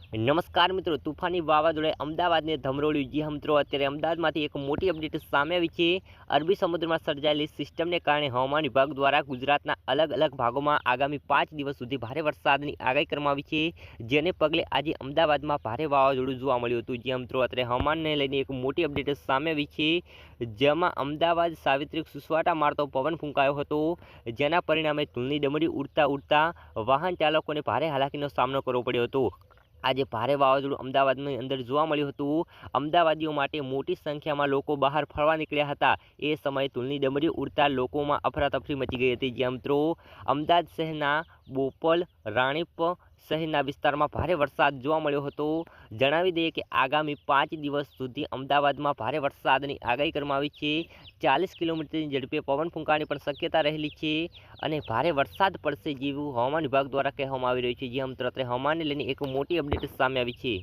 નમસ્કાર મિત્રો, તુફાની વાવાઝોડે અમદાવાદને ધમરોળ્યું। જી મિત્રો, અત્યારે અમદાવાદમાંથી એક મોટી અપડેટ સામે આવી છે। અરબી સમુદ્રમાં સર્જાયેલી સિસ્ટમને કારણે હવામાન વિભાગ દ્વારા ગુજરાતના અલગ અલગ ભાગોમાં આગામી 5 દિવસ સુધી ભારે વરસાદની આગાહી કરવામાં આવી છે, જેને પગલે આજે અમદાવાદમાં ભારે વાવાઝોડું જોવા મળ્યું હતું। જી મિત્રો, અત્યારે હવામાનને લઈને એક મોટી અપડેટ સામે આવી છે, જેમાં અમદાવાદ સાવિત્રી સુસવાટા મારતો પવન ફૂંકાયો હતો, જેના પરિણામે ધૂળની ડમરી ઉડતા વાહન ચાલકોને ભારે હાલાકીનો સામનો કરવો પડ્યો હતો। આજે ભારે વાવાઝોડું અમદાવાદની અંદર જોવા મળ્યું હતું। અમદાવાદીઓ માટે મોટી સંખ્યામાં લોકો બહાર ફરવા નીકળ્યા હતા। એ સમયે ધૂળની ડમરી ઉડતા લોકોમાં અફરાતફરી મચી ગઈ હતી। જ્યાં મિત્રો અમદાવાદ શહેરના બોપલ, રાણીપ શહેરના વિસ્તારમાં ભારે વરસાદ જોવા મળ્યો હતો। જણાવી દઈએ કે આગામી 5 દિવસ સુધી અમદાવાદમાં ભારે વરસાદની આગાહી કરવામાં આવી છે। 40 કિલોમીટરની ઝડપે પવન ફૂંકાવાની પણ શક્યતા રહેલી છે અને ભારે વરસાદ પડશે જેવું હવામાન વિભાગ દ્વારા કહેવામાં આવી રહ્યું છે। જે મિત્રો હવામાનને લઈને એક મોટી અપડેટ સામે આવી છે।